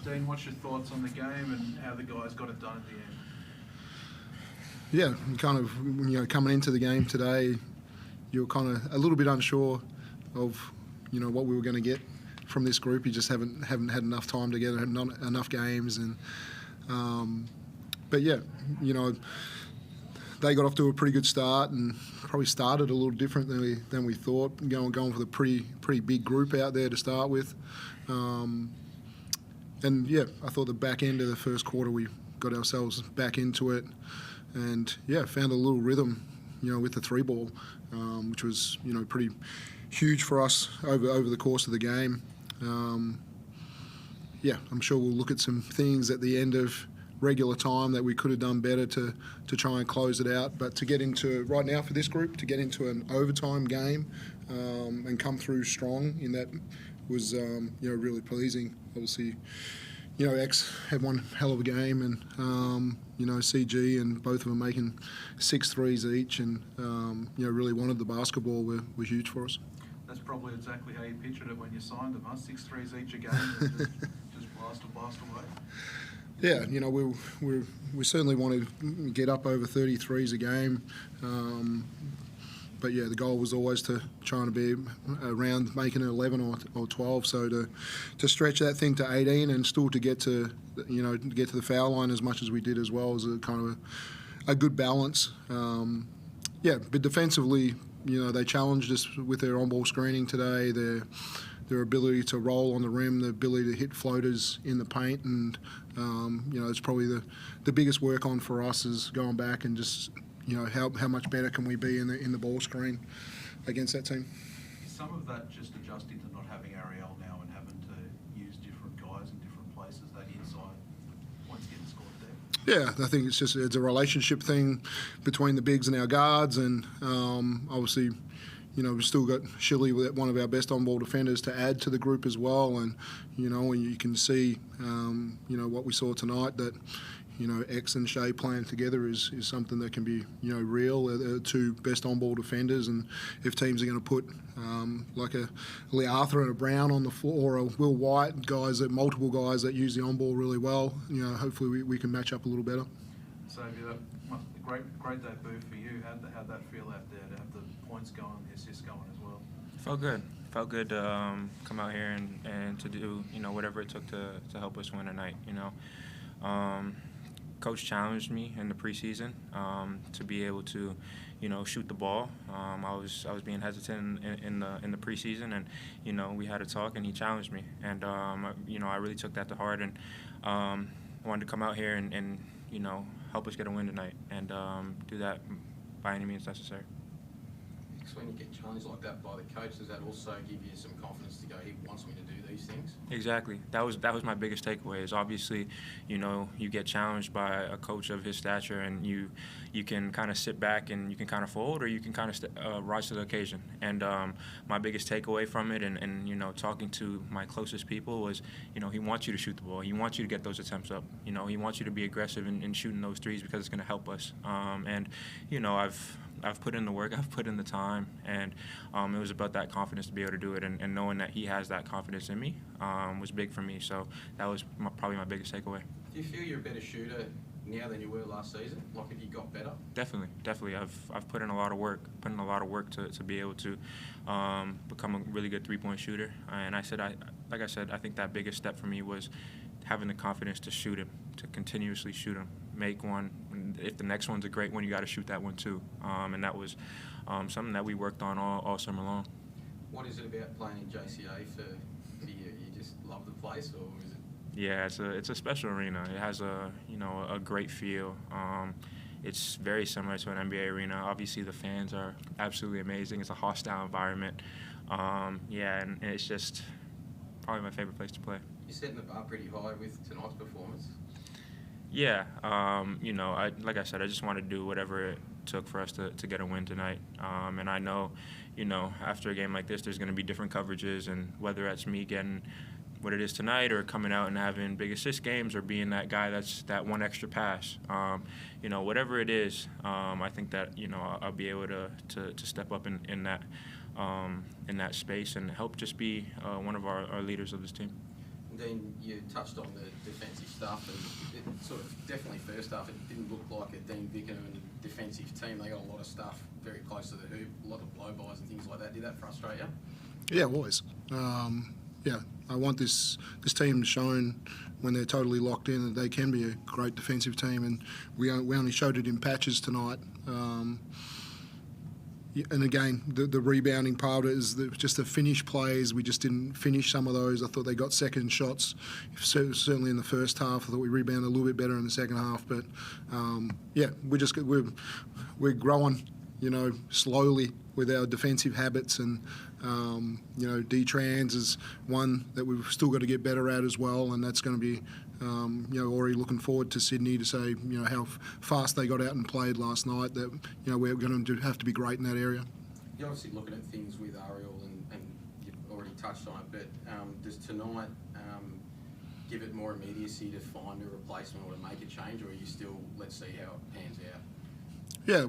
Dean, what's your thoughts on the game and how the guys got it done at the end? Yeah, kind of, coming into the game today, you were kind of a little bit unsure of, what we were going to get from this group. You just haven't had enough time together, not enough games, and but yeah, they got off to a pretty good start and probably started a little different than we thought. Going for the pretty big group out there to start with, and yeah, I thought the back end of the first quarter we got ourselves back into it, and yeah, found a little rhythm, with the three ball, which was pretty huge for us over the course of the game. Yeah, I'm sure we'll look at some things at the end of regular time that we could have done better to try and close it out. But to get into, right now for this group, to get into an overtime game and come through strong in that was, really pleasing. Obviously, X had one hell of a game, and, CG and both of them making 6 threes each, and, really wanted the basketball were huge for us. That's probably exactly how you pictured it when you signed them, huh? 6 threes each a game, and just blast away. Yeah, we certainly want to get up over 30 threes a game. But yeah, the goal was always to try and be around making it 11 or 12. So to stretch that thing to 18 and still to get to the foul line as much as we did as well is a kind of a good balance. But defensively, they challenged us with their on-ball screening today. Their ability to roll on the rim, the ability to hit floaters in the paint, and it's probably the biggest work on for us is going back and just how much better can we be in the ball screen against that team. Some of that just adjusting to not having Ariel now and having to use different guys in different places, that inside points getting scored there. Yeah, I think it's a relationship thing between the bigs and our guards, and obviously, we've still got Shilly, one of our best on-ball defenders, to add to the group as well. And, when you can see, what we saw tonight, that, X and Shea playing together is something that can be, real. They're the two best on-ball defenders. And if teams are going to put like a Lee Arthur and a Brown on the floor, or a Will White, multiple guys that use the on-ball really well, hopefully we can match up a little better. Xavier, that must be a great debut for you. How'd that feel out there to have the points going, the assists going as well? Felt good to come out here and to do whatever it took to help us win tonight. Coach challenged me in the preseason to be able to shoot the ball. I was being hesitant in the preseason, and we had a talk, and he challenged me, and I really took that to heart, and wanted to come out here and help us get a win tonight, and do that by any means necessary. When you get challenged like that by the coach, does that also give you some confidence to go, he wants me to do these things? Exactly. That was my biggest takeaway, is obviously, you get challenged by a coach of his stature, and you can kind of sit back and you can kind of fold, or you can kind of rise to the occasion. And my biggest takeaway from it, and talking to my closest people, was, he wants you to shoot the ball. He wants you to get those attempts up. He wants you to be aggressive in shooting those threes, because it's going to help us. I've put in the work, I've put in the time, and it was about that confidence to be able to do it, and knowing that he has that confidence in me was big for me. So that was probably my biggest takeaway. Do you feel you're a better shooter now than you were last season? Like, have you got better? Definitely. I've put in a lot of work, to be able to become a really good three-point shooter. And I think that biggest step for me was having the confidence to shoot him, to continuously shoot him. Make one. If the next one's a great one, you got to shoot that one too. And that was something that we worked on all summer long. What is it about playing in JCA for you? You just love the place, or is it? Yeah, it's a special arena. It has a great feel. It's very similar to an NBA arena. Obviously, the fans are absolutely amazing. It's a hostile environment. And it's just probably my favorite place to play. You're setting the bar pretty high with tonight's performance. Yeah, like I said, I just want to do whatever it took for us to get a win tonight. And I know, after a game like this, there's going to be different coverages, and whether that's me getting what it is tonight, or coming out and having big assist games, or being that guy that's that one extra pass, whatever it is, I think that I'll be able to step up in that space and help just be one of our leaders of this team. Dean, you touched on the defensive stuff, and it sort of definitely first half it didn't look like a Dean VIckerman defensive team. They got a lot of stuff very close to the hoop, a lot of blow-bys and things like that. Did that frustrate you? Yeah, always. Yeah, I want this team shown when they're totally locked in that they can be a great defensive team, and we only showed it in patches tonight. And again, the rebounding part of it is just the finish plays. We just didn't finish some of those. I thought they got second shots, certainly in the first half. I thought we rebounded a little bit better in the second half. But yeah, we're growing, slowly with our defensive habits, and D-Trans is one that we've still got to get better at as well, and that's going to be already looking forward to Sydney to say how fast they got out and played last night. That we're going to have to be great in that area. You're obviously looking at things with Ariel, and you've already touched on it, but does tonight give it more immediacy to find a replacement or to make a change, or are you still, let's see how it pans out? Yeah,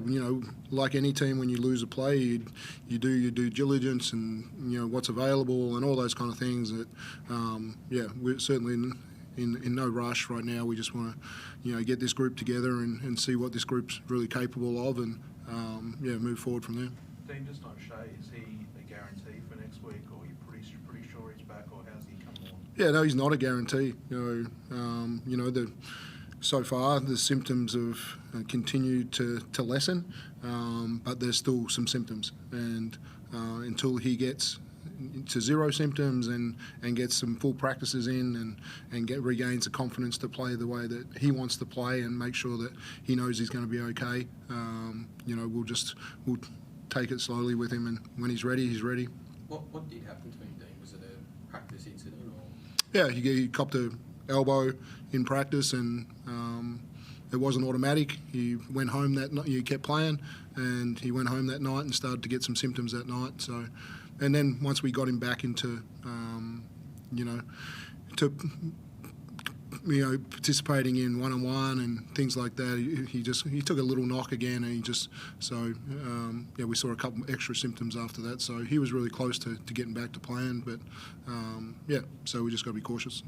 like any team, when you lose a play, you do your due diligence and what's available and all those kind of things. That we're certainly in no rush right now. We just want to get this group together and see what this group's really capable of, and move forward from there. Dean, just on Shea, is he a guarantee for next week, or are you pretty sure he's back, or how's he coming on? Yeah, no, he's not a guarantee. So far, the symptoms have continued to lessen, but there's still some symptoms. And until he gets to zero symptoms and gets some full practices in and regains the confidence to play the way that he wants to play and make sure that he knows he's going to be okay, we'll take it slowly with him. And when he's ready, he's ready. What did happen to him, Dean? Was it a practice incident, or? Yeah, he copped a elbow in practice, and it wasn't automatic. He went home that night. He kept playing, and he went home that night and started to get some symptoms that night. So, and then once we got him back into, participating in one-on-one and things like that, he took a little knock again, and we saw a couple extra symptoms after that. So he was really close to getting back to playing, but so we just got to be cautious.